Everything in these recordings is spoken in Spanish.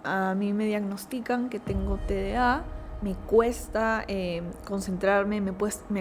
a mí me diagnostican que tengo TDA, me cuesta concentrarme, me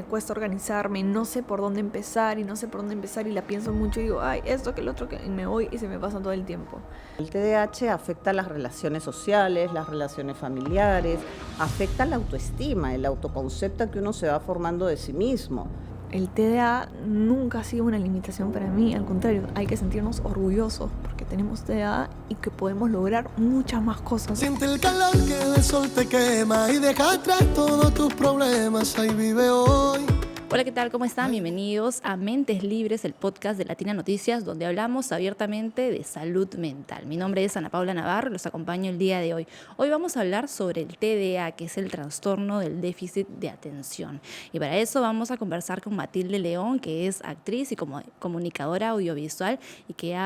cuesta organizarme, no sé por dónde empezar y la pienso mucho y digo, ay, esto que el otro, y me voy y se me pasa todo el tiempo. El TDAH afecta las relaciones sociales, las relaciones familiares, afecta la autoestima, el autoconcepto que uno se va formando de sí mismo. El TDA nunca ha sido una limitación para mí, al contrario, hay que sentirnos orgullosos porque tenemos TDA y que podemos lograr muchas más cosas. Siente el calor que del sol te quema y deja atrás todos tus problemas, ahí vive hoy. Hola, ¿qué tal? ¿Cómo están? Bienvenidos a Mentes Libres, el podcast de Latina Noticias, donde hablamos abiertamente de salud mental. Mi nombre es Ana Paula Navarro y los acompaño el día de hoy. Hoy vamos a hablar sobre el TDA, que es el trastorno del déficit de atención. Y para eso vamos a conversar con Matilde León, que es actriz y comunicadora audiovisual y que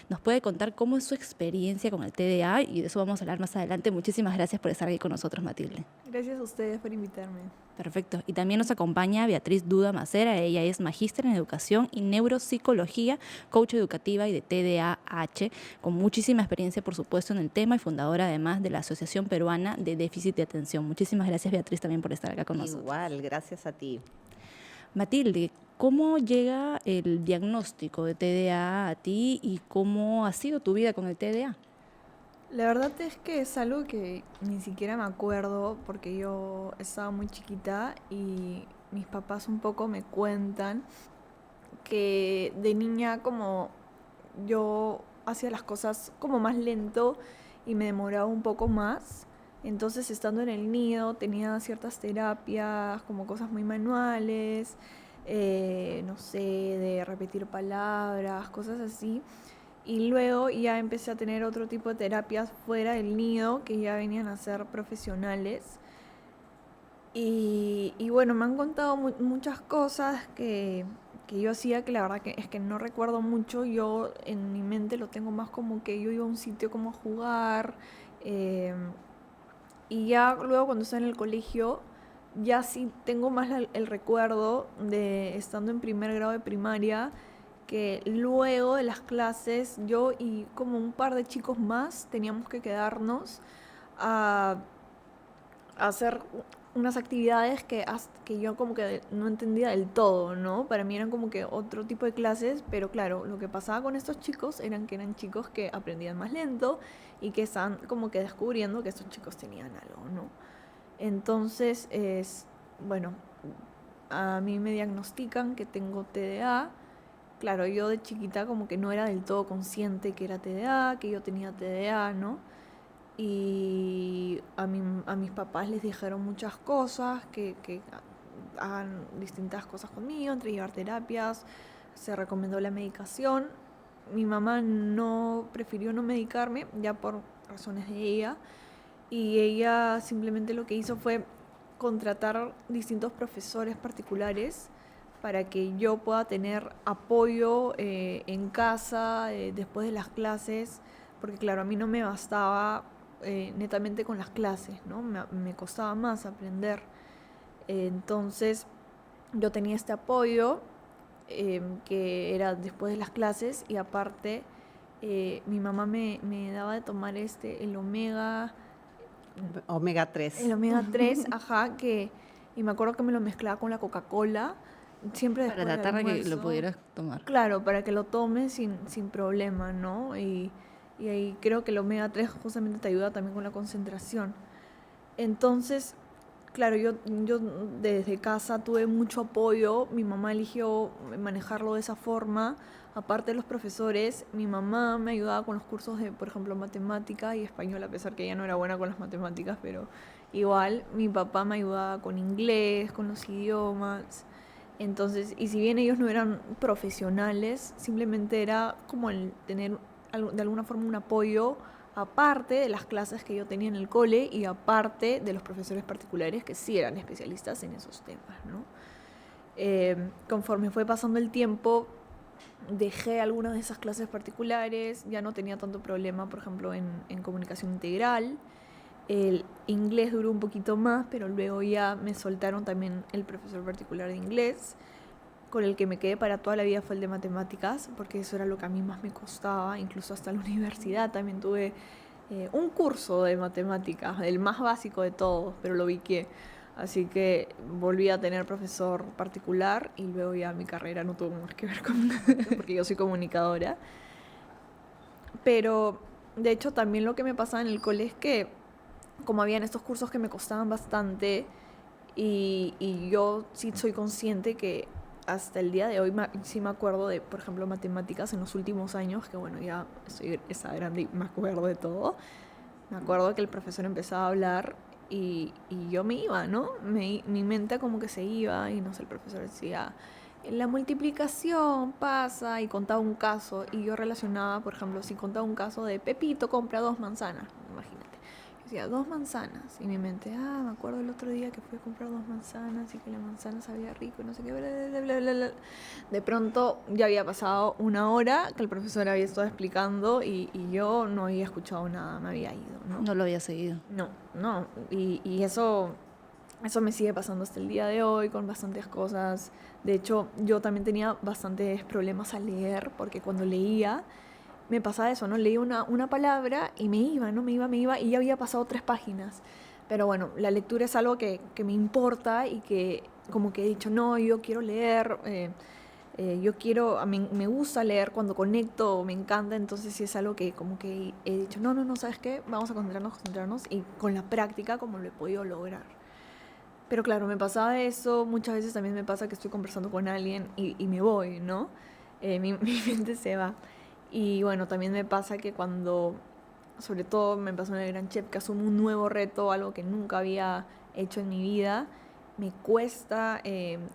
nos puede contar cómo es su experiencia con el TDA, y de eso vamos a hablar más adelante. Muchísimas gracias por estar aquí con nosotros, Matilde. Gracias a ustedes por invitarme. Perfecto. Y también nos acompaña Beatriz Duda Macera. Ella es magíster en educación y neuropsicología, coach educativa y de TDAH, con muchísima experiencia, por supuesto, en el tema y fundadora además de la Asociación Peruana de Déficit de Atención. Muchísimas gracias, Beatriz, también por estar acá con nosotros. Igual, gracias a ti. Matilde, ¿cómo llega el diagnóstico de TDA a ti y cómo ha sido tu vida con el TDA? La verdad es que es algo que ni siquiera me acuerdo porque yo estaba muy chiquita y mis papás un poco me cuentan que de niña como yo hacía las cosas como más lento y me demoraba un poco más. Entonces estando en el nido tenía ciertas terapias, como cosas muy manuales, no sé, de repetir palabras, cosas así. Y luego ya empecé a tener otro tipo de terapias fuera del nido que ya venían a ser profesionales. Y bueno, me han contado muchas cosas que yo hacía que la verdad que es que no recuerdo mucho. Yo en mi mente lo tengo más como que yo iba a un sitio como a jugar. eh, y ya luego cuando estaba en el colegio, ya sí tengo más el recuerdo de estando en primer grado de primaria, que luego de las clases yo y como un par de chicos más teníamos que quedarnos a hacer unas actividades que yo como que no entendía del todo, ¿no? Para mí eran como que otro tipo de clases, pero claro, lo que pasaba con estos chicos eran que eran chicos que aprendían más lento y que estaban como que descubriendo que estos chicos tenían algo, ¿no? Entonces, bueno, a mí me diagnostican que tengo TDA. Claro, yo de chiquita como que no era del todo consciente que era TDA, que yo tenía TDA, ¿no? Y a mis papás les dijeron muchas cosas, que hagan distintas cosas conmigo, entre llevar terapias, se recomendó la medicación. Mi mamá no prefirió no medicarme, ya por razones de ella, y ella simplemente lo que hizo fue contratar distintos profesores particulares para que yo pueda tener apoyo en casa después de las clases, porque claro, a mí no me bastaba netamente con las clases, ¿no? Me costaba más aprender. Entonces yo tenía este apoyo que era después de las clases y aparte mi mamá me daba de tomar el Omega 3. el omega 3, ajá, y me acuerdo que me lo mezclaba con la Coca-Cola, siempre Para después del tratar de que lo almuerzo. pudieras tomar. Claro, para que lo tomes sin problema, ¿no? Y ahí creo que el omega 3 justamente te ayuda también con la concentración. Entonces, claro, yo desde casa tuve mucho apoyo, mi mamá eligió manejarlo de esa forma, aparte de los profesores, mi mamá me ayudaba con los cursos de, por ejemplo, matemática y español, a pesar que ella no era buena con las matemáticas, pero igual mi papá me ayudaba con inglés, con los idiomas. Entonces, y si bien ellos no eran profesionales, simplemente era como el tener de alguna forma un apoyo aparte de las clases que yo tenía en el cole y aparte de los profesores particulares que sí eran especialistas en esos temas, ¿no? Conforme fue pasando el tiempo, dejé algunas de esas clases particulares, ya no tenía tanto problema, por ejemplo, en comunicación integral. El inglés duró un poquito más, pero luego ya me soltaron también el profesor particular de inglés. Con el que me quedé para toda la vida fue el de matemáticas, porque eso era lo que a mí más me costaba, incluso hasta la universidad también tuve un curso de matemáticas, el más básico de todos, pero lo biqué. Así que volví a tener profesor particular y luego ya mi carrera no tuvo más que ver con porque yo soy comunicadora. Pero de hecho también lo que me pasaba en el cole es que como habían estos cursos que me costaban bastante y yo sí soy consciente que hasta el día de hoy sí me acuerdo de, por ejemplo, matemáticas en los últimos años, que bueno, ya soy esa grande y me acuerdo de todo. Me acuerdo que el profesor empezaba a hablar y yo me iba, ¿no? Mi mente como que se iba y no sé, el profesor decía, la multiplicación pasa y contaba un caso y yo relacionaba, por ejemplo, si contaba un caso de Pepito compra 2 manzanas, imagínate. Yo decía, 2 manzanas y mi mente, me acuerdo el otro día que fui a comprar 2 manzanas y que la manzana sabía rico y no sé qué, bla, bla, bla, bla, bla. De pronto ya había pasado una hora que el profesor había estado explicando y yo no había escuchado nada, me había ido, ¿no? No lo había seguido. No, y eso me sigue pasando hasta el día de hoy con bastantes cosas. De hecho, yo también tenía bastantes problemas al leer, porque cuando leía me pasaba eso, ¿no? Leía una palabra y me iba, ¿no? Me iba, y ya había pasado 3 páginas. Pero bueno, la lectura es algo que me importa y que como que he dicho, no, yo quiero leer, a mí me gusta leer cuando conecto, me encanta, entonces sí es algo que como que he dicho, no, ¿sabes qué? Vamos a concentrarnos, y con la práctica como lo he podido lograr. Pero claro, me pasaba eso, muchas veces también me pasa que estoy conversando con alguien y me voy, ¿no? Mi mente se va. Y bueno, también me pasa que cuando, sobre todo me pasó en el Gran Chef, que asumo un nuevo reto, algo que nunca había hecho en mi vida, me cuesta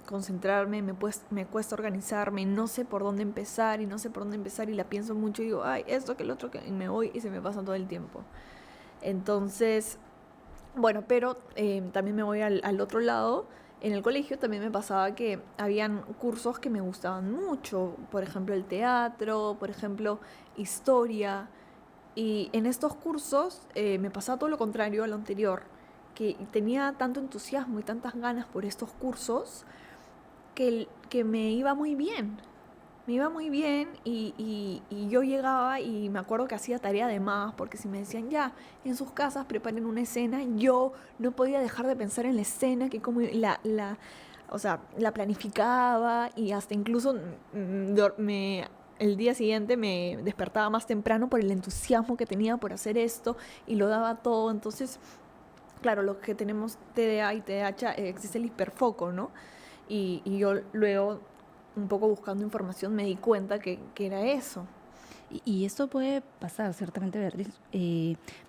concentrarme, me cuesta organizarme, no sé por dónde empezar y la pienso mucho y digo, ay, esto, que el otro, y me voy y se me pasa todo el tiempo. Entonces, bueno, pero también me voy al otro lado. En el colegio también me pasaba que habían cursos que me gustaban mucho, por ejemplo el teatro, por ejemplo historia, y en estos cursos me pasaba todo lo contrario a lo anterior, que tenía tanto entusiasmo y tantas ganas por estos cursos que me iba muy bien. Me iba muy bien y yo llegaba y me acuerdo que hacía tarea de más, porque si me decían ya, en sus casas preparen una escena, yo no podía dejar de pensar en la escena, que como o sea, la planificaba y hasta incluso el día siguiente me despertaba más temprano por el entusiasmo que tenía por hacer esto y lo daba todo. Entonces, claro, los que tenemos TDA y TDAH, existe el hiperfoco, ¿no? Y yo luego, un poco buscando información, me di cuenta que era eso. Y esto puede pasar, ciertamente, Beatriz.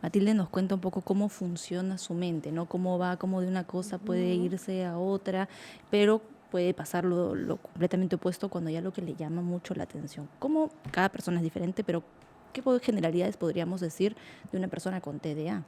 Matilde nos cuenta un poco cómo funciona su mente, ¿no? Cómo va, cómo de una cosa puede irse a otra, pero puede pasar lo completamente opuesto cuando ya lo que le llama mucho la atención. Como cada persona es diferente, pero ¿qué generalidades podríamos decir de una persona con TDA?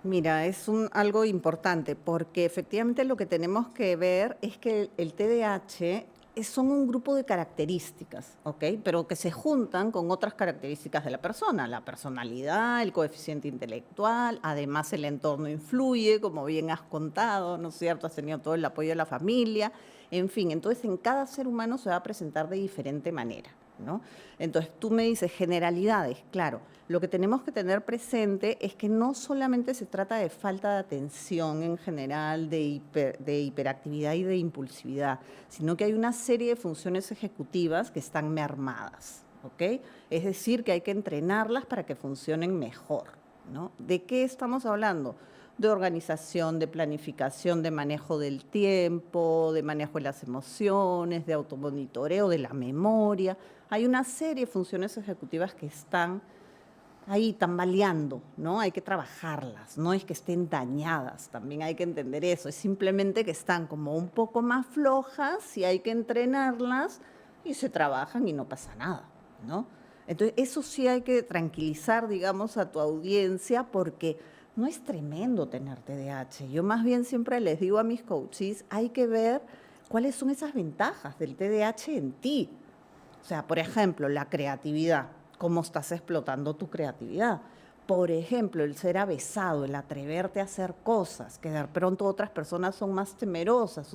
Mira, es algo importante porque efectivamente lo que tenemos que ver es que el TDAH son un grupo de características, ¿ok? Pero que se juntan con otras características de la persona, la personalidad, el coeficiente intelectual, además el entorno influye, como bien has contado, ¿no es cierto? Has tenido todo el apoyo de la familia, en fin, entonces en cada ser humano se va a presentar de diferente manera, ¿no? Entonces tú me dices generalidades, claro. Lo que tenemos que tener presente es que no solamente se trata de falta de atención en general, de hiperactividad y de impulsividad, sino que hay una serie de funciones ejecutivas que están mermadas, ¿ok? Es decir, que hay que entrenarlas para que funcionen mejor, ¿no? ¿De qué estamos hablando? De organización, de planificación, de manejo del tiempo, de manejo de las emociones, de automonitoreo, de la memoria. Hay una serie de funciones ejecutivas que están ahí tambaleando, ¿no? Hay que trabajarlas, no es que estén dañadas, también hay que entender eso, es simplemente que están como un poco más flojas y hay que entrenarlas y se trabajan y no pasa nada, ¿no? Entonces, eso sí hay que tranquilizar, digamos, a tu audiencia porque no es tremendo tener TDAH. Yo más bien siempre les digo a mis coaches, hay que ver cuáles son esas ventajas del TDAH en ti. O sea, por ejemplo, la creatividad. ¿Cómo estás explotando tu creatividad? Por ejemplo, el ser avesado, el atreverte a hacer cosas, que de pronto otras personas son más temerosas.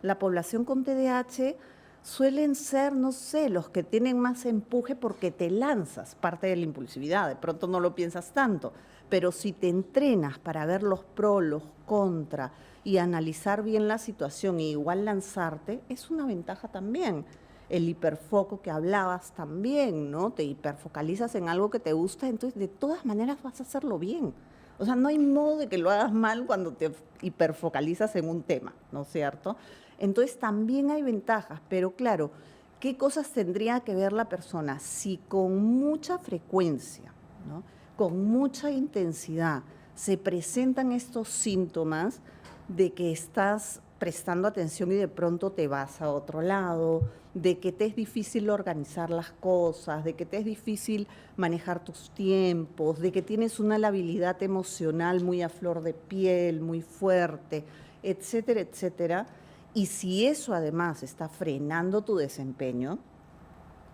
La población con TDAH suelen ser, no sé, los que tienen más empuje porque te lanzas, parte de la impulsividad, de pronto no lo piensas tanto, Pero si te entrenas para ver los pros, los contras y analizar bien la situación y igual lanzarte, es una ventaja también. El hiperfoco que hablabas también, ¿no? Te hiperfocalizas en algo que te gusta, entonces de todas maneras vas a hacerlo bien. O sea, no hay modo de que lo hagas mal cuando te hiperfocalizas en un tema, ¿no es cierto? Entonces también hay ventajas, pero claro, ¿qué cosas tendría que ver la persona? Si con mucha frecuencia, ¿no?, con mucha intensidad se presentan estos síntomas de que estás prestando atención y de pronto te vas a otro lado, de que te es difícil organizar las cosas, de que te es difícil manejar tus tiempos, de que tienes una labilidad emocional muy a flor de piel, muy fuerte, etcétera, etcétera. Y si eso además está frenando tu desempeño,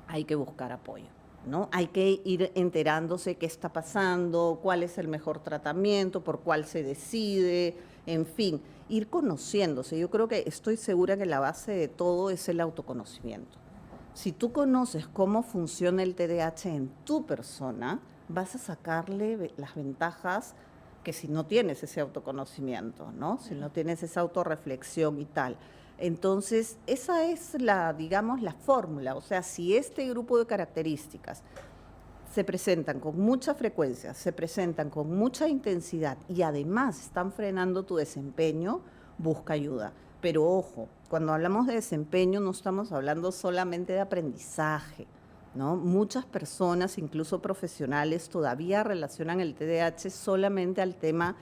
hay que buscar apoyo, ¿no? Hay que ir enterándose qué está pasando, cuál es el mejor tratamiento, por cuál se decide, en fin, ir conociéndose. Yo creo que estoy segura que la base de todo es el autoconocimiento. Si tú conoces cómo funciona el TDAH en tu persona, vas a sacarle las ventajas que si no tienes ese autoconocimiento, ¿no? Si no tienes esa autorreflexión y tal. Entonces, esa es digamos, la fórmula. O sea, si este grupo de características se presentan con mucha frecuencia, se presentan con mucha intensidad y además están frenando tu desempeño, busca ayuda. Pero ojo, cuando hablamos de desempeño no estamos hablando solamente de aprendizaje, ¿no? Muchas personas, incluso profesionales, todavía relacionan el TDAH solamente al tema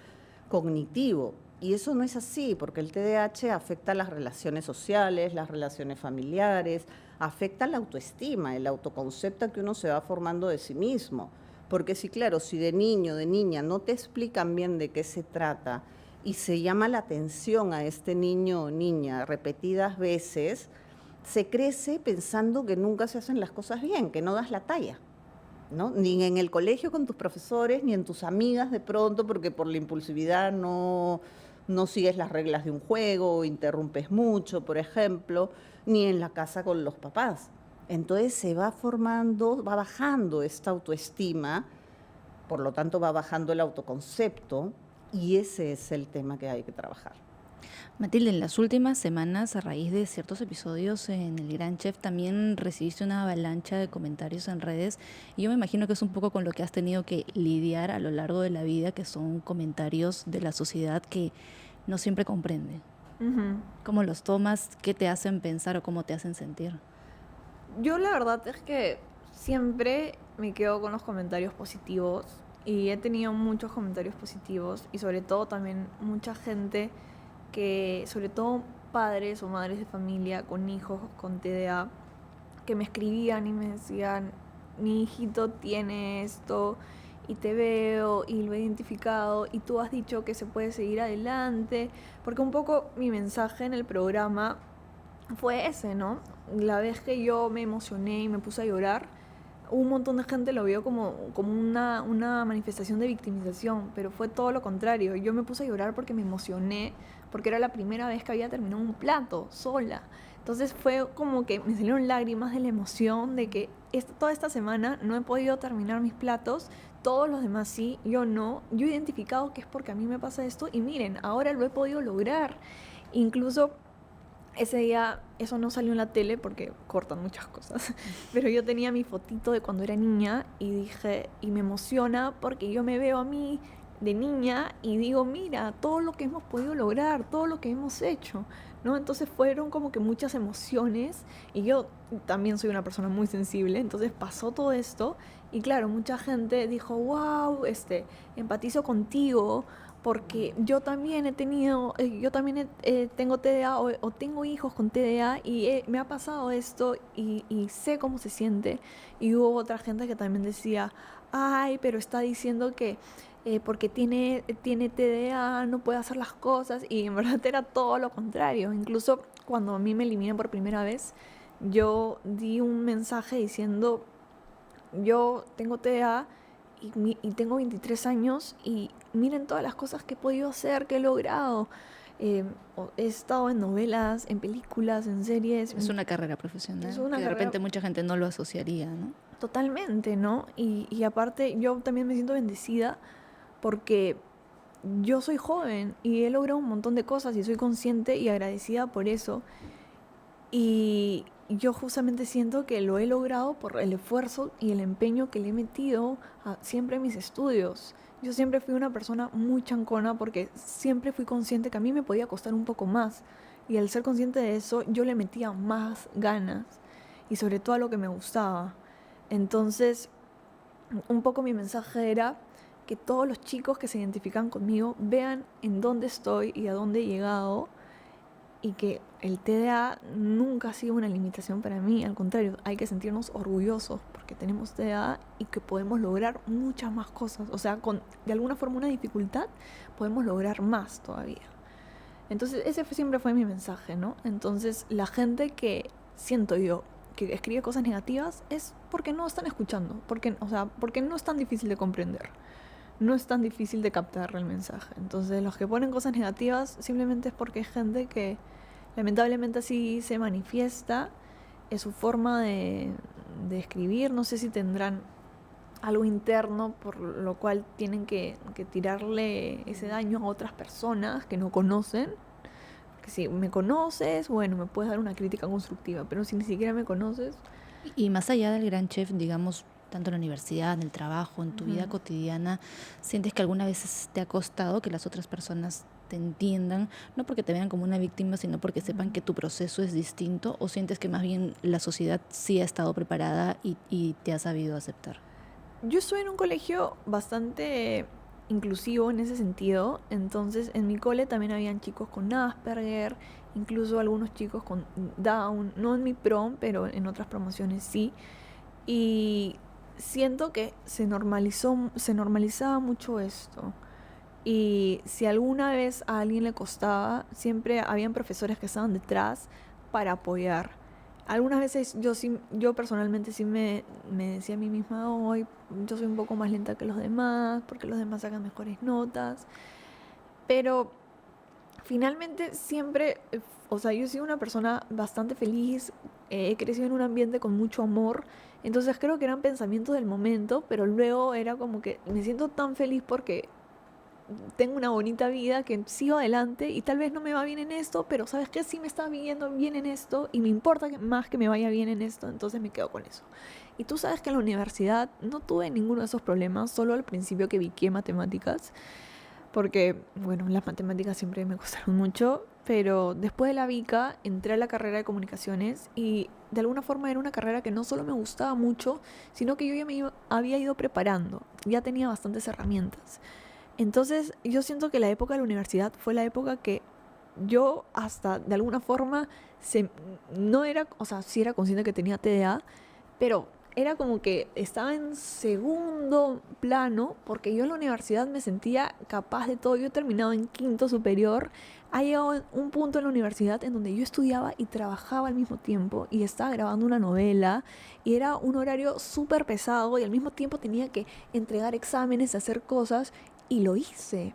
cognitivo. Y eso no es así, porque el TDAH afecta las relaciones sociales, las relaciones familiares, afecta la autoestima, el autoconcepto que uno se va formando de sí mismo. Porque sí, claro, si de niño, de niña, no te explican bien de qué se trata y se llama la atención a este niño o niña repetidas veces, se crece pensando que nunca se hacen las cosas bien, que no das la talla, ¿no? Ni en el colegio con tus profesores, ni en tus amigas de pronto, porque por la impulsividad no sigues las reglas de un juego, o interrumpes mucho, por ejemplo, ni en la casa con los papás. Entonces se va formando, va bajando esta autoestima, por lo tanto va bajando el autoconcepto, y ese es el tema que hay que trabajar. Matilde, en las últimas semanas, a raíz de ciertos episodios en El Gran Chef, también recibiste una avalancha de comentarios en redes y yo me imagino que es un poco con lo que has tenido que lidiar a lo largo de la vida, que son comentarios de la sociedad que no siempre comprende. Ujú. ¿Cómo los tomas? ¿Qué te hacen pensar o cómo te hacen sentir? Yo la verdad es que siempre me quedo con los comentarios positivos y he tenido muchos comentarios positivos y sobre todo también mucha gente que, sobre todo padres o madres de familia con hijos con TDA, que me escribían y me decían, mi hijito tiene esto y te veo y lo he identificado y tú has dicho que se puede seguir adelante, porque un poco mi mensaje en el programa fue ese, ¿no? La vez que yo me emocioné y me puse a llorar, un montón de gente lo vio como una manifestación de victimización, pero fue todo lo contrario. Yo me puse a llorar porque me emocioné, porque era la primera vez que había terminado un plato sola. Entonces fue como que me salieron lágrimas de la emoción de que toda esta semana no he podido terminar mis platos, todos los demás sí, yo no. Yo he identificado que es porque a mí me pasa esto y miren, ahora lo he podido lograr. Incluso ese día, eso no salió en la tele porque cortan muchas cosas, pero yo tenía mi fotito de cuando era niña y dije, y me emociona porque yo me veo a mí de niña y digo, mira, todo lo que hemos podido lograr, todo lo que hemos hecho, ¿no? Entonces fueron como que muchas emociones y yo también soy una persona muy sensible, entonces pasó todo esto y claro, mucha gente dijo, wow, empatizo contigo, porque yo también he tenido, tengo TDA o tengo hijos con TDA y me ha pasado esto y sé cómo se siente. Y hubo otra gente que también decía, ay, pero está diciendo que porque tiene TDA no puede hacer las cosas y en verdad era todo lo contrario. Incluso cuando a mí me eliminan por primera vez, yo di un mensaje diciendo, yo tengo TDA y tengo 23 años y miren todas las cosas que he podido hacer, que he logrado. He estado en novelas, en películas, en series. Es una carrera profesional Es una que de repente carrera- mucha gente no lo asociaría, ¿no? Totalmente, ¿no? Y aparte yo también me siento bendecida porque yo soy joven y he logrado un montón de cosas y soy consciente y agradecida por eso. Y yo justamente siento que lo he logrado por el esfuerzo y el empeño que le he metido siempre en mis estudios. Yo siempre fui una persona muy chancona porque siempre fui consciente que a mí me podía costar un poco más. Y al ser consciente de eso, yo le metía más ganas y sobre todo a lo que me gustaba. Entonces, un poco mi mensaje era que todos los chicos que se identifican conmigo vean en dónde estoy y a dónde he llegado, y que el TDA nunca ha sido una limitación para mí. Al contrario, hay que sentirnos orgullosos porque tenemos TDA y que podemos lograr muchas más cosas. O sea, con de alguna forma una dificultad podemos lograr más todavía. Entonces ese siempre fue mi mensaje, ¿no? Entonces la gente que siento yo que escribe cosas negativas es porque no están escuchando, porque no es tan difícil de comprender, no es tan difícil de captar el mensaje. Entonces los que ponen cosas negativas simplemente es porque es gente que lamentablemente así se manifiesta, es su forma de escribir. No sé si tendrán algo interno por lo cual tienen que tirarle ese daño a otras personas que no conocen. Que si me conoces, bueno, me puedes dar una crítica constructiva, pero si ni siquiera me conoces... Y más allá del gran chef, digamos, tanto en la universidad, en el trabajo, en tu vida Ujú. cotidiana, ¿sientes que alguna vez te ha costado que las otras personas te entiendan, no porque te vean como una víctima, sino porque sepan que tu proceso es distinto? ¿O sientes que más bien la sociedad sí ha estado preparada y te ha sabido aceptar? Yo estuve en un colegio bastante inclusivo en ese sentido, entonces en mi cole también habían chicos con Asperger, incluso algunos chicos con Down, no en mi prom, pero en otras promociones sí, y siento que se normalizaba mucho esto. Y si alguna vez a alguien le costaba, siempre habían profesores que estaban detrás para apoyar. Algunas veces yo personalmente sí me decía a mí misma, hoy yo soy un poco más lenta que los demás, porque los demás sacan mejores notas. Pero finalmente siempre, o sea, yo he sido una persona bastante feliz, he crecido en un ambiente con mucho amor, entonces creo que eran pensamientos del momento, pero luego era como que me siento tan feliz porque tengo una bonita vida, que sigo adelante y tal vez no me va bien en esto, pero sabes que sí me está viendo bien en esto y me importa más que me vaya bien en esto, entonces me quedo con eso. Y tú sabes que en la universidad no tuve ninguno de esos problemas, solo al principio que viqué matemáticas, porque, bueno, las matemáticas siempre me costaron mucho, pero después de la beca entré a la carrera de comunicaciones y de alguna forma era una carrera que no solo me gustaba mucho, sino que yo ya había ido preparando, ya tenía bastantes herramientas. Entonces yo siento que la época de la universidad fue la época que yo hasta de alguna forma no era, o sea, sí era consciente que tenía TDA, pero era como que estaba en segundo plano porque yo en la universidad me sentía capaz de todo. Yo he terminado en quinto superior. Ha llegado un punto en la universidad en donde yo estudiaba y trabajaba al mismo tiempo y estaba grabando una novela y era un horario súper pesado y al mismo tiempo tenía que entregar exámenes, hacer cosas y lo hice.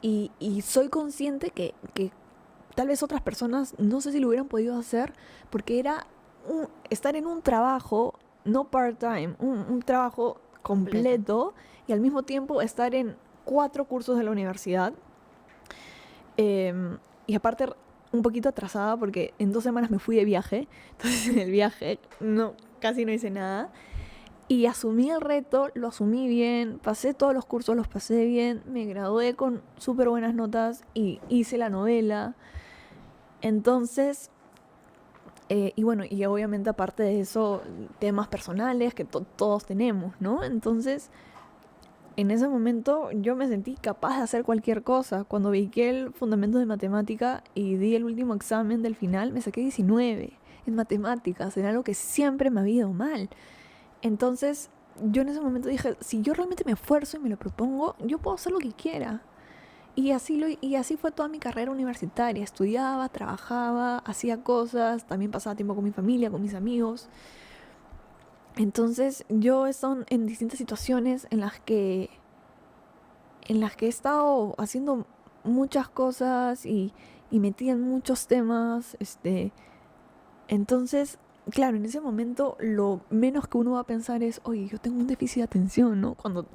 Y soy consciente que tal vez otras personas no sé si lo hubieran podido hacer porque era estar en un trabajo, no part-time, un trabajo completo y al mismo tiempo estar en 4 cursos de la universidad. Y aparte un poquito atrasada porque en 2 semanas me fui de viaje, entonces en el viaje casi no hice nada. Y asumí el reto, lo asumí bien, pasé todos los cursos, los pasé bien, me gradué con súper buenas notas y hice la novela. Entonces, y bueno, y obviamente aparte de eso, temas personales que todos tenemos, ¿no? Entonces, en ese momento yo me sentí capaz de hacer cualquier cosa. Cuando vi el fundamento de matemática y di el último examen del final, me saqué 19 en matemáticas, era algo que siempre me había ido mal. Entonces, yo en ese momento dije, si yo realmente me esfuerzo y me lo propongo, yo puedo hacer lo que quiera. Y así fue toda mi carrera universitaria. Estudiaba, trabajaba, hacía cosas, también pasaba tiempo con mi familia, con mis amigos. Entonces, yo he estado en distintas situaciones en las que he estado haciendo muchas cosas y metida en muchos temas. Entonces, claro, en ese momento lo menos que uno va a pensar es, oye, yo tengo un déficit de atención, ¿no? Cuando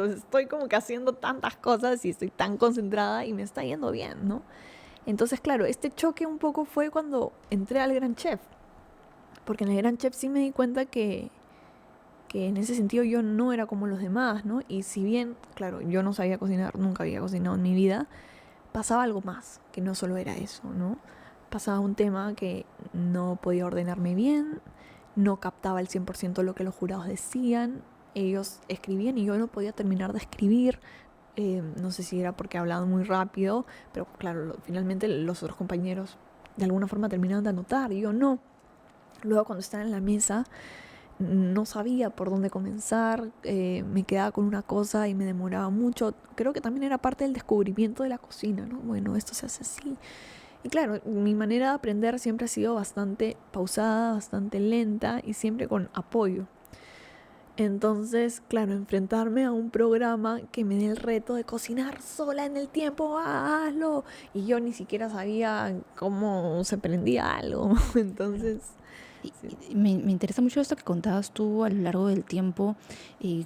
estoy como que haciendo tantas cosas y estoy tan concentrada y me está yendo bien, ¿no? Entonces, claro, este choque un poco fue cuando entré al Gran Chef, porque en el Gran Chef sí me di cuenta que en ese sentido yo no era como los demás, ¿no? Y si bien, claro, yo no sabía cocinar, nunca había cocinado en mi vida, pasaba algo más, que no solo era eso, ¿no? Pasaba un tema que no podía ordenarme bien, no captaba al 100% lo que los jurados decían, ellos escribían y yo no podía terminar de escribir, no sé si era porque hablaban muy rápido, pero claro, finalmente los otros compañeros de alguna forma terminaban de anotar y yo no. Luego cuando estaba en la mesa no sabía por dónde comenzar, me quedaba con una cosa y me demoraba mucho. Creo que también era parte del descubrimiento de la cocina, ¿no? Bueno, esto se hace así. Y claro, mi manera de aprender siempre ha sido bastante pausada, bastante lenta y siempre con apoyo. Entonces, claro, enfrentarme a un programa que me dé el reto de cocinar sola en el tiempo, hazlo. Y yo ni siquiera sabía cómo se prendía algo. Entonces, sí. Me interesa mucho esto que contabas tú a lo largo del tiempo,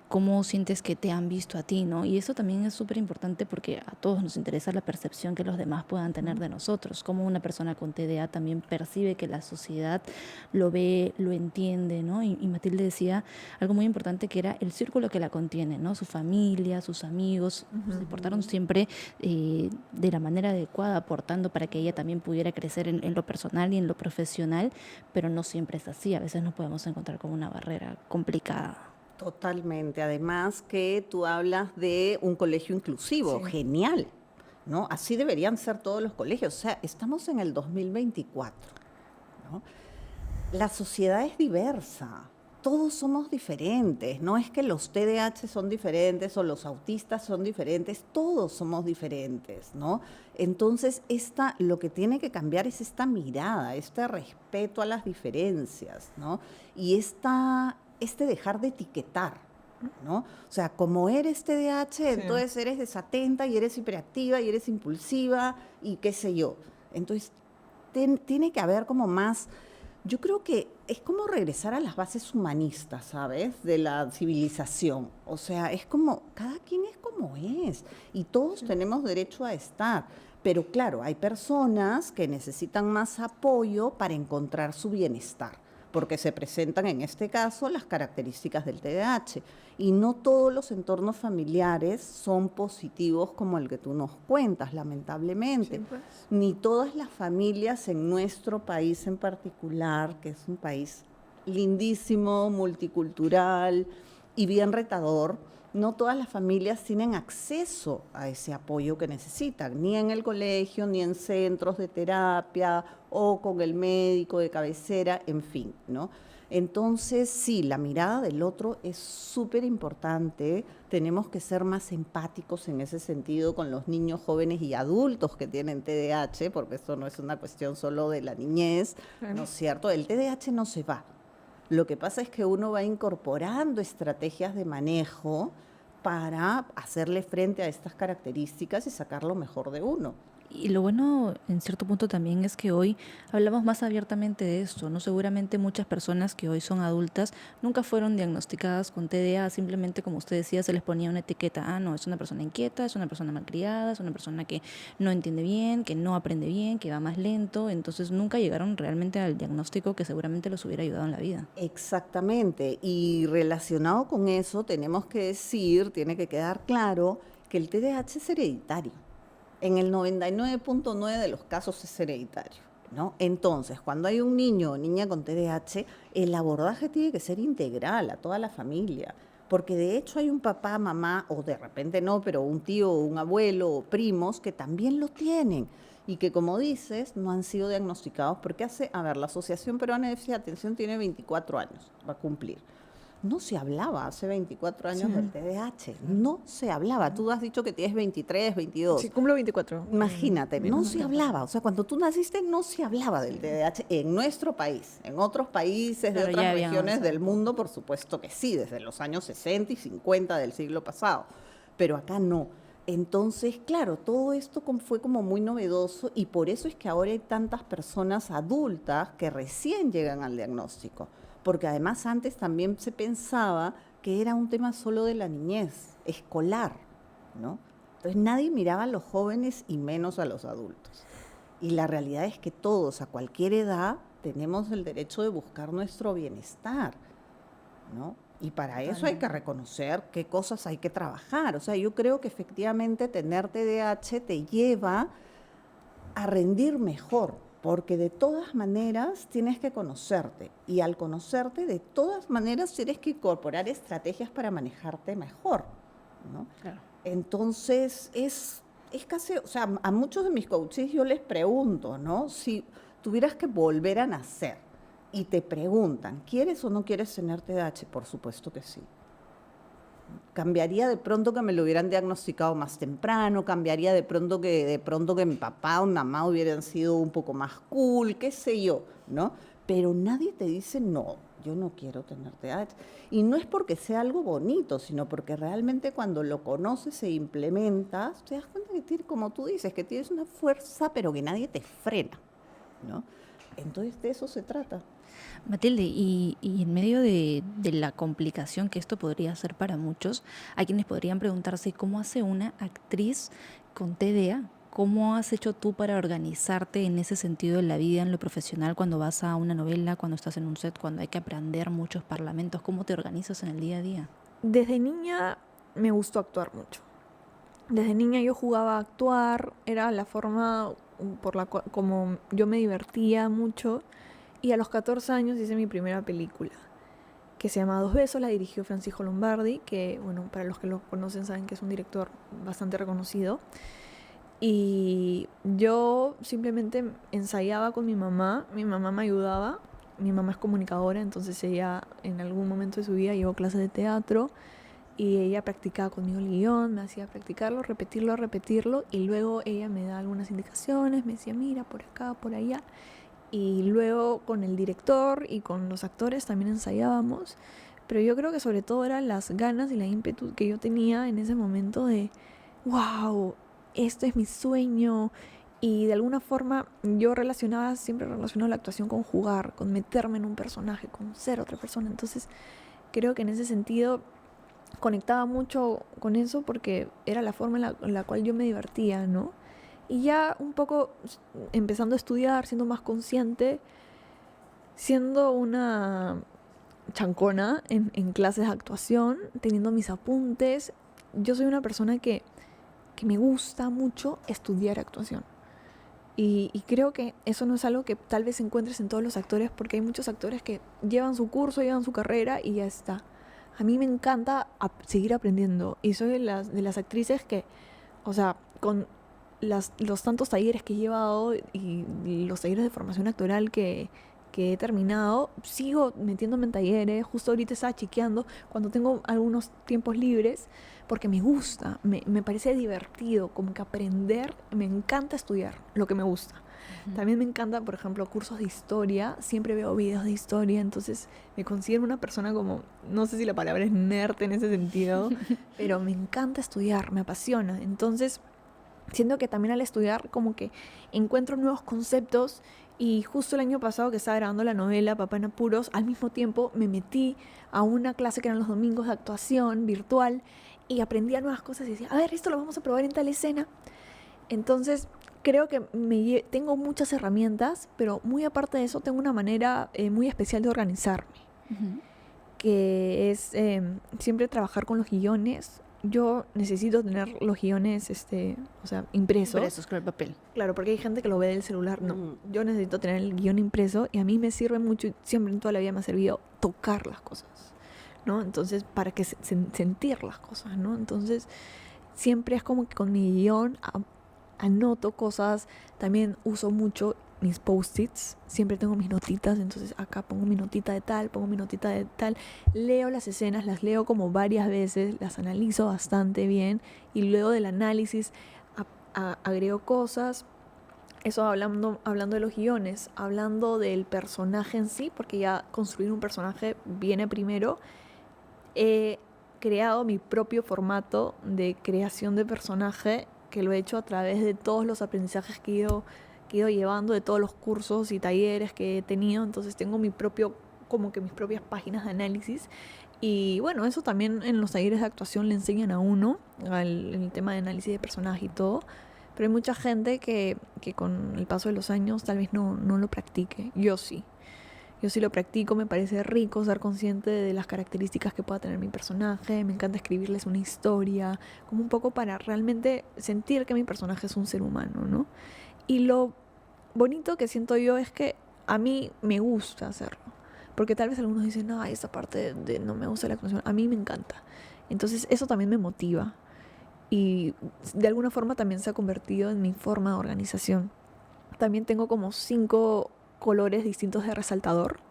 cómo sientes que te han visto a ti, ¿no? Y eso también es súper importante porque a todos nos interesa la percepción que los demás puedan tener de nosotros, cómo una persona con TDA también percibe que la sociedad lo ve, lo entiende, ¿no? Y Matilde decía algo muy importante que era el círculo que la contiene, ¿no? Su familia, sus amigos, se portaron siempre de la manera adecuada, aportando para que ella también pudiera crecer en lo personal y en lo profesional, pero no siempre es así, a veces nos podemos encontrar con una barrera complicada. Totalmente. Además que tú hablas de un colegio inclusivo, Sí. genial, ¿no? Así deberían ser todos los colegios. O sea, estamos en el 2024, ¿no? La sociedad es diversa, todos somos diferentes, no es que los TDAH son diferentes o los autistas son diferentes, todos somos diferentes, ¿no? Entonces, lo que tiene que cambiar es esta mirada, este respeto a las diferencias, ¿no? Y este dejar de etiquetar, ¿no? O sea, como eres TDAH, entonces eres desatenta y eres hiperactiva y eres impulsiva y qué sé yo. Entonces, tiene que haber como más. Yo creo que es como regresar a las bases humanistas, ¿sabes? De la civilización. O sea, es como, cada quien es como es y todos tenemos derecho a estar. Pero claro, hay personas que necesitan más apoyo para encontrar su bienestar, porque se presentan en este caso las características del TDAH. Y no todos los entornos familiares son positivos como el que tú nos cuentas, lamentablemente. Sí, pues. Ni todas las familias en nuestro país en particular, que es un país lindísimo, multicultural y bien retador, no todas las familias tienen acceso a ese apoyo que necesitan, ni en el colegio, ni en centros de terapia o con el médico de cabecera, en fin, ¿no? Entonces, sí, la mirada del otro es súper importante. Tenemos que ser más empáticos en ese sentido con los niños, jóvenes y adultos que tienen TDAH, porque esto no es una cuestión solo de la niñez, ¿no es cierto? El TDAH no se va. Lo que pasa es que uno va incorporando estrategias de manejo para hacerle frente a estas características y sacar lo mejor de uno. Y lo bueno, en cierto punto también, es que hoy hablamos más abiertamente de esto, ¿no? Seguramente muchas personas que hoy son adultas nunca fueron diagnosticadas con TDA, simplemente, como usted decía, se les ponía una etiqueta, no, es una persona inquieta, es una persona malcriada, es una persona que no entiende bien, que no aprende bien, que va más lento, entonces nunca llegaron realmente al diagnóstico que seguramente los hubiera ayudado en la vida. Exactamente, y relacionado con eso tenemos que decir, tiene que quedar claro que el TDAH es hereditario. En el 99.9 de los casos es hereditario, ¿no? Entonces, cuando hay un niño o niña con TDAH, el abordaje tiene que ser integral a toda la familia, porque de hecho hay un papá, mamá, o de repente no, pero un tío, un abuelo o primos que también lo tienen y que, como dices, no han sido diagnosticados porque la Asociación Peruana de Déficit de Atención tiene 24 años, va a cumplir. No se hablaba hace 24 años del TDAH, no se hablaba. Tú has dicho que tienes 23, 22. Sí, cumplo 24. Imagínate, no se hablaba. O sea, cuando tú naciste no se hablaba del TDAH en nuestro país. En otros países Claro, de ya otras había regiones avanzado. del mundo, por supuesto que sí, desde los años 60 y 50 del siglo pasado. Pero acá no. Entonces, claro, todo esto fue como muy novedoso y por eso es que ahora hay tantas personas adultas que recién llegan al diagnóstico, porque además antes también se pensaba que era un tema solo de la niñez, escolar, ¿no? Entonces nadie miraba a los jóvenes y menos a los adultos. Y la realidad es que todos, a cualquier edad, tenemos el derecho de buscar nuestro bienestar, ¿no? Y para eso hay que reconocer qué cosas hay que trabajar. O sea, yo creo que efectivamente tener TDAH te lleva a rendir mejor, porque de todas maneras tienes que conocerte. Y al conocerte, de todas maneras tienes que incorporar estrategias para manejarte mejor, ¿no? Claro. Entonces, es casi, o sea, a muchos de mis coaches yo les pregunto, ¿no? Si tuvieras que volver a nacer y te preguntan, ¿quieres o no quieres tener TDAH? Por supuesto que sí. Cambiaría de pronto que me lo hubieran diagnosticado más temprano, cambiaría de pronto que mi papá o mi mamá hubieran sido un poco más cool, qué sé yo, ¿no? Pero nadie te dice, no, yo no quiero tener TDAH. Y no es porque sea algo bonito, sino porque realmente cuando lo conoces e implementas, te das cuenta que tienes, como tú dices, que tienes una fuerza, pero que nadie te frena, ¿no? Entonces de eso se trata. Matilde, y en medio de la complicación que esto podría ser para muchos, hay quienes podrían preguntarse cómo hace una actriz con TDA. ¿Cómo has hecho tú para organizarte en ese sentido en la vida, en lo profesional, cuando vas a una novela, cuando estás en un set, cuando hay que aprender muchos parlamentos? ¿Cómo te organizas en el día a día? Desde niña me gustó actuar mucho. Desde niña yo jugaba a actuar, era la forma por la cual como yo me divertía mucho. Y a los 14 años hice mi primera película, que se llama Dos Besos, la dirigió Francisco Lombardi, que, bueno, para los que lo conocen saben que es un director bastante reconocido. Y yo simplemente ensayaba con mi mamá me ayudaba, mi mamá es comunicadora, entonces ella en algún momento de su vida llevó clases de teatro y ella practicaba conmigo el guión, me hacía practicarlo, repetirlo y luego ella me da algunas indicaciones, me decía mira por acá, por allá. Y luego con el director y con los actores también ensayábamos. Pero yo creo que sobre todo eran las ganas y la ímpetu que yo tenía en ese momento de, wow, esto es mi sueño. Y de alguna forma yo siempre relacionaba la actuación con jugar, con meterme en un personaje, con ser otra persona. Entonces creo que en ese sentido conectaba mucho con eso porque era la forma en la cual yo me divertía, ¿no? Y ya un poco empezando a estudiar, siendo más consciente, siendo una chancona en clases de actuación, teniendo mis apuntes, yo soy una persona que me gusta mucho estudiar actuación. Y creo que eso no es algo que tal vez encuentres en todos los actores, porque hay muchos actores que llevan su curso, llevan su carrera y ya está. A mí me encanta seguir aprendiendo y soy de las actrices que, o sea, con los tantos talleres que he llevado y los talleres de formación actoral que he terminado, sigo metiéndome en talleres. Justo ahorita estaba chequeando cuando tengo algunos tiempos libres porque me gusta, me parece divertido, como que aprender, me encanta estudiar lo que me gusta. También me encanta, por ejemplo, cursos de historia, siempre veo videos de historia, entonces me considero una persona como, no sé si la palabra es nerd en ese sentido, pero me encanta estudiar, me apasiona. Entonces siento que también al estudiar como que encuentro nuevos conceptos y justo el año pasado que estaba grabando la novela Papá en Apuros, al mismo tiempo me metí a una clase que eran los domingos de actuación virtual y aprendía nuevas cosas y decía, a ver, esto lo vamos a probar en tal escena. Entonces creo que tengo muchas herramientas, pero muy aparte de eso tengo una manera muy especial de organizarme, que es siempre trabajar con los guiones. Yo necesito tener los guiones, o sea, impresos. Impresos con el papel. Claro, porque hay gente que lo ve del celular. No, yo necesito tener el guión impreso y a mí me sirve mucho, y siempre en toda la vida me ha servido tocar las cosas, ¿no? Entonces, para que sentir las cosas, ¿no? Entonces, siempre es como que con mi guión anoto cosas. También uso mucho mis post-its, siempre tengo mis notitas, entonces acá pongo mi notita de tal, pongo mi notita de tal, leo las escenas, las leo como varias veces, las analizo bastante bien y luego del análisis agrego cosas. Eso hablando de los guiones, hablando del personaje en sí, porque ya construir un personaje viene primero. creado mi propio formato de creación de personaje, que lo he hecho a través de todos los aprendizajes que he ido llevando, de todos los cursos y talleres que he tenido. Entonces tengo como que mis propias páginas de análisis. Y bueno, eso también en los talleres de actuación le enseñan a uno, el tema de análisis de personaje y todo. Pero hay mucha gente que con el paso de los años tal vez no lo practique. Yo sí. Yo sí lo practico, me parece rico ser consciente de las características que pueda tener mi personaje. Me encanta escribirles una historia, como un poco para realmente sentir que mi personaje es un ser humano, ¿no? Y lo bonito que siento yo es que a mí me gusta hacerlo. Porque tal vez algunos dicen, ay, esta parte de no me gusta la actuación. A mí me encanta. Entonces eso también me motiva. Y de alguna forma también se ha convertido en mi forma de organización. También tengo como 5 colores distintos de resaltador.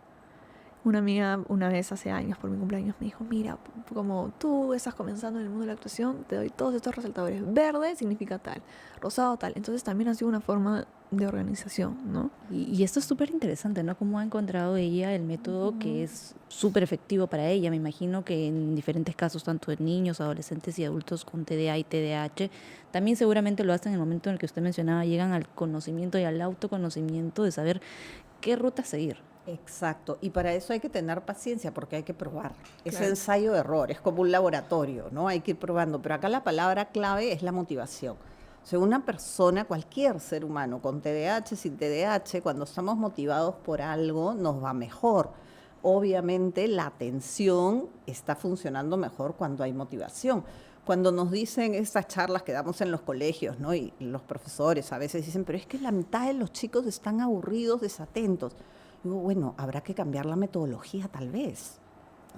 Una amiga una vez hace años por mi cumpleaños me dijo, mira, como tú estás comenzando en el mundo de la actuación, te doy todos estos resaltadores. Verde significa tal, rosado tal. Entonces también ha sido una forma de organización, ¿no? Y esto es súper interesante, ¿no? Cómo ha encontrado ella el método que es súper efectivo para ella. Me imagino que en diferentes casos, tanto de niños, adolescentes y adultos con TDA y TDAH, también seguramente lo hacen en el momento en el que usted mencionaba, llegan al conocimiento y al autoconocimiento de saber qué ruta seguir. Exacto, y para eso hay que tener paciencia porque hay que probar. Es Claro. ensayo-error, es como un laboratorio, ¿no? Hay que ir probando, pero acá la palabra clave es la motivación. O sea, una persona, cualquier ser humano, con TDAH, sin TDAH, cuando estamos motivados por algo, nos va mejor. Obviamente la atención está funcionando mejor cuando hay motivación. Cuando nos dicen estas charlas que damos en los colegios, ¿no? Y los profesores a veces dicen, pero es que la mitad de los chicos están aburridos, desatentos. Digo, bueno, habrá que cambiar la metodología tal vez,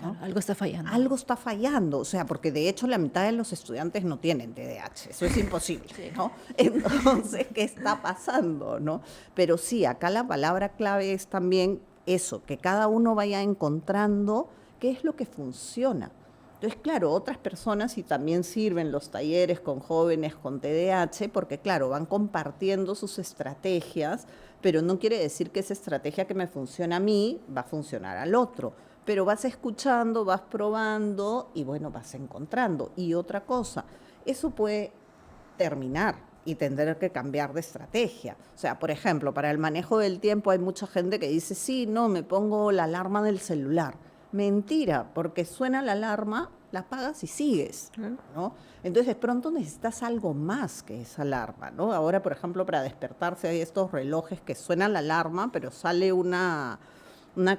¿no? Claro, algo está fallando. Algo está fallando, o sea, porque de hecho la mitad de los estudiantes no tienen TDAH, eso es imposible, ¿no? Entonces, ¿qué está pasando, no? Pero sí, acá la palabra clave es también eso, que cada uno vaya encontrando qué es lo que funciona. Entonces, claro, otras personas y también sirven los talleres con jóvenes con TDAH porque, claro, van compartiendo sus estrategias, pero no quiere decir que esa estrategia que me funciona a mí va a funcionar al otro. Pero vas escuchando, vas probando y, bueno, vas encontrando. Y otra cosa, eso puede terminar y tendré que cambiar de estrategia. O sea, por ejemplo, para el manejo del tiempo hay mucha gente que dice, sí, no, me pongo la alarma del celular. Mentira, porque suena la alarma, la apagas y sigues, ¿no? Entonces, de pronto necesitas algo más que esa alarma, ¿no? Ahora, por ejemplo, para despertarse hay estos relojes que suena la alarma, pero sale una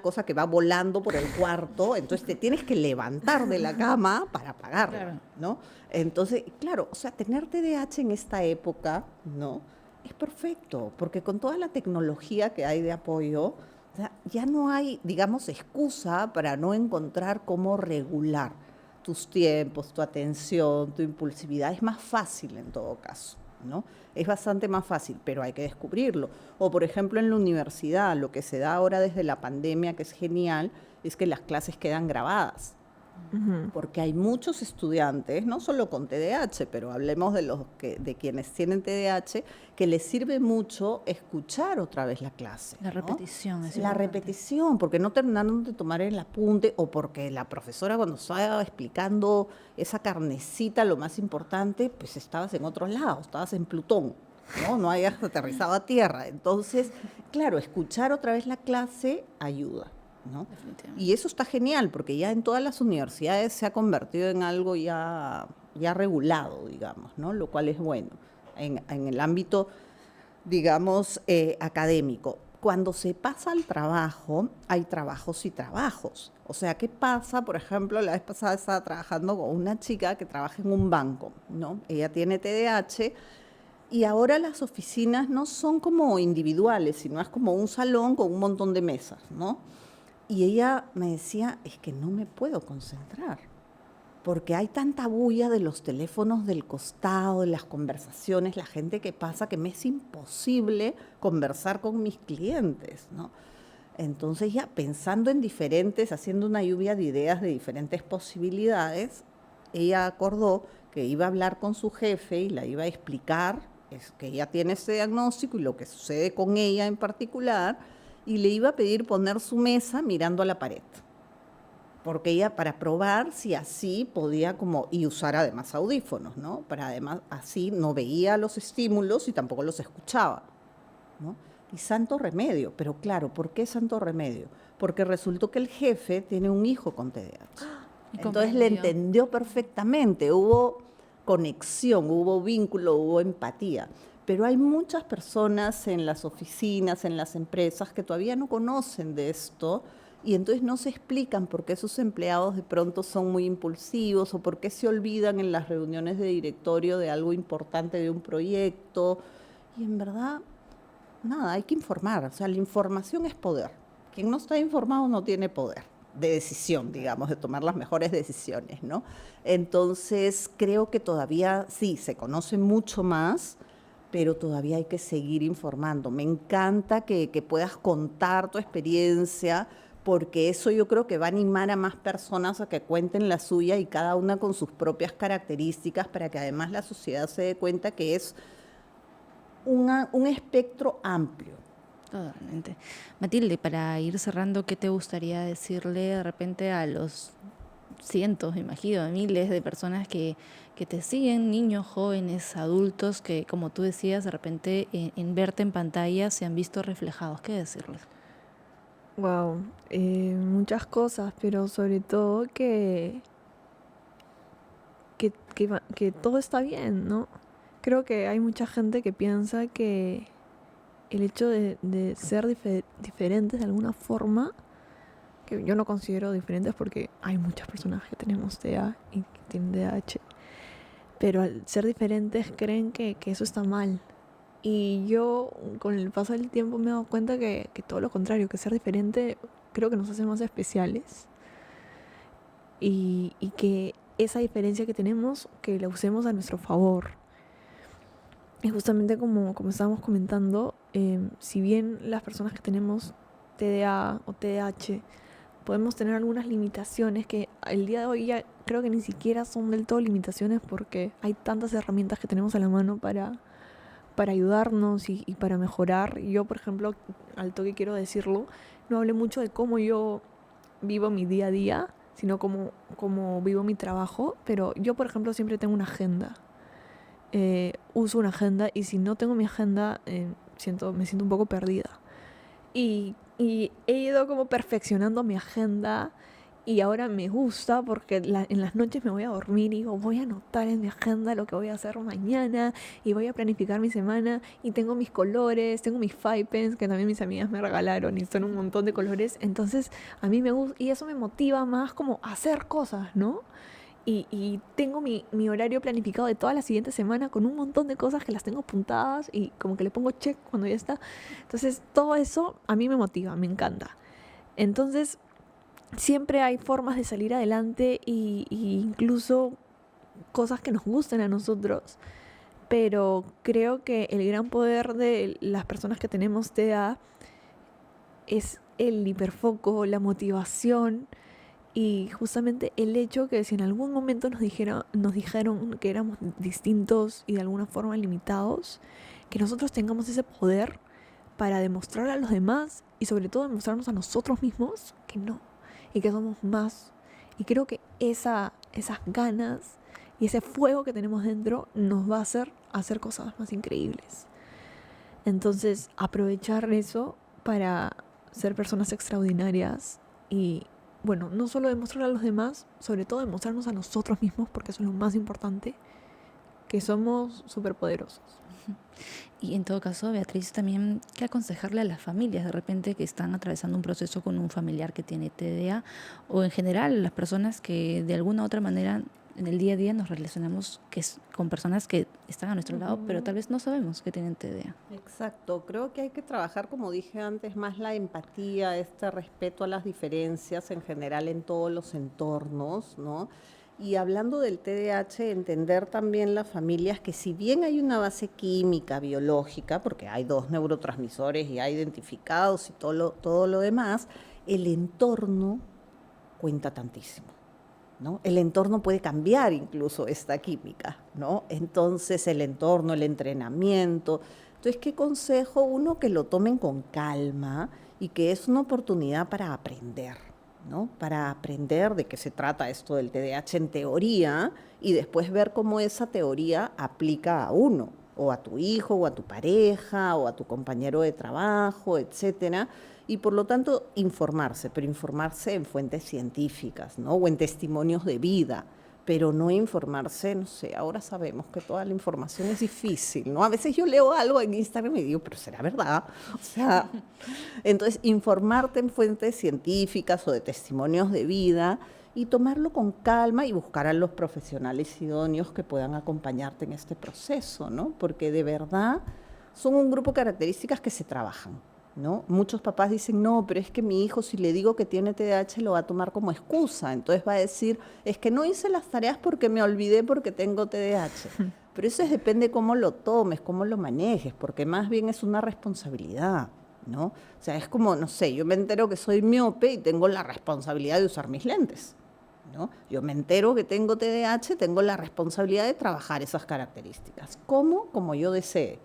cosa que va volando por el cuarto, entonces te tienes que levantar de la cama para apagarla, Claro. ¿no? Entonces, claro, o sea, tener TDAH en esta época, ¿no? Es perfecto, porque con toda la tecnología que hay de apoyo, o sea, ya no hay, digamos, excusa para no encontrar cómo regular tus tiempos, tu atención, tu impulsividad. Es más fácil en todo caso, ¿no? Es bastante más fácil, pero hay que descubrirlo. O, por ejemplo, en la universidad, lo que se da ahora desde la pandemia, que es genial, es que las clases quedan grabadas. Porque hay muchos estudiantes, no solo con TDAH, pero hablemos de quienes tienen TDAH, que les sirve mucho escuchar otra vez la clase. La ¿no? repetición es La importante. repetición, porque no terminaron de tomar el apunte o porque la profesora cuando estaba explicando esa carnecita, lo más importante, pues estabas en otro lado, estabas en Plutón, ¿no? No habías aterrizado a tierra. Entonces, claro, escuchar otra vez la clase ayuda, ¿no? Definitivamente. Y eso está genial, porque ya en todas las universidades se ha convertido en algo ya regulado, digamos, ¿no? Lo cual es bueno en el ámbito, digamos, académico. Cuando se pasa al trabajo, hay trabajos y trabajos. O sea, ¿qué pasa? Por ejemplo, la vez pasada estaba trabajando con una chica que trabaja en un banco, ¿no? Ella tiene TDAH y ahora las oficinas no son como individuales, sino es como un salón con un montón de mesas, ¿no? Y ella me decía, es que no me puedo concentrar, porque hay tanta bulla de los teléfonos del costado, de las conversaciones, la gente que pasa, que me es imposible conversar con mis clientes, ¿no? Entonces ya pensando en diferentes, haciendo una lluvia de ideas de diferentes posibilidades, ella acordó que iba a hablar con su jefe y la iba a explicar que ella tiene ese diagnóstico y lo que sucede con ella en particular, y le iba a pedir poner su mesa mirando a la pared. porque ella para probar si así podía como, y usar además audífonos, ¿no? Para además así no veía los estímulos y tampoco los escuchaba, ¿no? Y santo remedio, pero claro, ¿por qué santo remedio? Porque resultó que el jefe tiene un hijo con TDAH. Y Entonces le comprendió. entendió perfectamente, hubo conexión, hubo vínculo, hubo empatía. Pero hay muchas personas en las oficinas, en las empresas, que todavía no conocen de esto y entonces no se explican por qué sus empleados de pronto son muy impulsivos o por qué se olvidan en las reuniones de directorio de algo importante de un proyecto. Y en verdad, nada, hay que informar. O sea, la información es poder. Quien no está informado no tiene poder de decisión, digamos, de tomar las mejores decisiones, ¿no? Entonces, creo que todavía sí, se conoce mucho más, pero todavía hay que seguir informando. Me encanta que puedas contar tu experiencia, porque eso yo creo que va a animar a más personas a que cuenten la suya y cada una con sus propias características para que además la sociedad se dé cuenta que es un espectro amplio. Totalmente. Matilde, para ir cerrando, ¿qué te gustaría decirle de repente a los cientos, me imagino, miles de personas que te siguen, niños, jóvenes, adultos, que como tú decías, de repente en verte en pantalla se han visto reflejados? ¿Qué decirles? Wow, muchas cosas, pero sobre todo que todo está bien, ¿no? Creo que hay mucha gente que piensa que el hecho de ser diferentes de alguna forma, que yo no considero diferentes porque hay muchas personas que tenemos TDA y que tienen DH, pero al ser diferentes creen que eso está mal. Y yo con el paso del tiempo me he dado cuenta que todo lo contrario, que ser diferente creo que nos hace más especiales y que esa diferencia que tenemos, que la usemos a nuestro favor. Y justamente como estábamos comentando, si bien las personas que tenemos TDA o TDAH podemos tener algunas limitaciones que el día de hoy ya creo que ni siquiera son del todo limitaciones porque hay tantas herramientas que tenemos a la mano para ayudarnos y para mejorar. Yo, por ejemplo, al toque quiero decirlo, no hablé mucho de cómo yo vivo mi día a día, sino cómo vivo mi trabajo, pero yo, por ejemplo, siempre tengo una agenda. Uso una agenda y si no tengo mi agenda, me siento un poco perdida. Y he ido como perfeccionando mi agenda y ahora me gusta porque en las noches me voy a dormir y digo, voy a anotar en mi agenda lo que voy a hacer mañana y voy a planificar mi semana y tengo mis colores, tengo mis 5 pens que también mis amigas me regalaron y son un montón de colores. Entonces a mí me gusta y eso me motiva más como a hacer cosas, ¿no? Y tengo mi horario planificado de toda la siguiente semana con un montón de cosas que las tengo apuntadas y como que le pongo check cuando ya está. Entonces todo eso a mí me motiva, me encanta. Entonces siempre hay formas de salir adelante y incluso cosas que nos gusten a nosotros. Pero creo que el gran poder de las personas que tenemos TDA es el hiperfoco, la motivación y justamente el hecho que si en algún momento nos dijeron que éramos distintos y de alguna forma limitados, que nosotros tengamos ese poder para demostrar a los demás y sobre todo demostrarnos a nosotros mismos que no, y que somos más. Y creo que esas ganas y ese fuego que tenemos dentro nos va a hacer cosas más increíbles. Entonces, aprovechar eso para ser personas extraordinarias y, bueno, no solo demostrar a los demás, sobre todo demostrarnos a nosotros mismos, porque eso es lo más importante, que somos superpoderosos. Y en todo caso, Beatriz, también, ¿qué aconsejarle a las familias de repente que están atravesando un proceso con un familiar que tiene TDA o en general a las personas que de alguna u otra manera en el día a día nos relacionamos con personas que están a nuestro lado, pero tal vez no sabemos que tienen TDA? Exacto, creo que hay que trabajar, como dije antes, más la empatía, este respeto a las diferencias en general en todos los entornos, ¿no? Y hablando del TDAH, entender también las familias que si bien hay una base química, biológica, porque hay 2 neurotransmisores ya identificados y todo lo demás, el entorno cuenta tantísimo, ¿no? El entorno puede cambiar incluso esta química, ¿no? Entonces el entorno, el entrenamiento. Entonces, ¿qué consejo? Uno, que lo tomen con calma y que es una oportunidad para aprender, ¿no? Para aprender de qué se trata esto del TDAH en teoría y después ver cómo esa teoría aplica a uno, o a tu hijo, o a tu pareja, o a tu compañero de trabajo, etcétera. Y por lo tanto, informarse, pero informarse en fuentes científicas, ¿no? O en testimonios de vida, pero no informarse, no sé, ahora sabemos que toda la información es difícil, ¿no? A veces yo leo algo en Instagram y digo, pero ¿será verdad? O sea, entonces, informarte en fuentes científicas o de testimonios de vida y tomarlo con calma y buscar a los profesionales idóneos que puedan acompañarte en este proceso, ¿no? Porque de verdad son un grupo de características que se trabajan, ¿no? Muchos papás dicen, no, pero es que mi hijo, si le digo que tiene TDAH, lo va a tomar como excusa. Entonces va a decir, es que no hice las tareas porque me olvidé porque tengo TDAH. Pero eso depende cómo lo tomes, cómo lo manejes, porque más bien es una responsabilidad, ¿no? O sea, es como, no sé, yo me entero que soy miope y tengo la responsabilidad de usar mis lentes, ¿no? Yo me entero que tengo TDAH, tengo la responsabilidad de trabajar esas características. ¿Cómo? Como yo desee,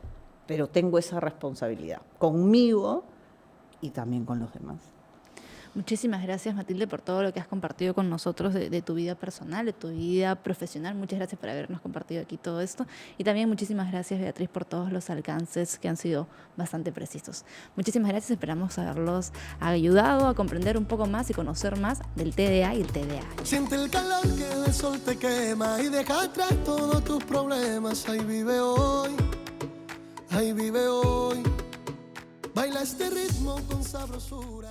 pero tengo esa responsabilidad conmigo y también con los demás. Muchísimas gracias, Matilde, por todo lo que has compartido con nosotros de tu vida personal, de tu vida profesional. Muchas gracias por habernos compartido aquí todo esto. Y también muchísimas gracias, Beatriz, por todos los alcances que han sido bastante precisos. Muchísimas gracias, esperamos haberlos ayudado a comprender un poco más y conocer más del TDA y el TDAH. Siente el calor que el sol te quema y deja atrás todos tus problemas. Ahí vive hoy, ahí vive hoy. Baila este ritmo con sabrosura.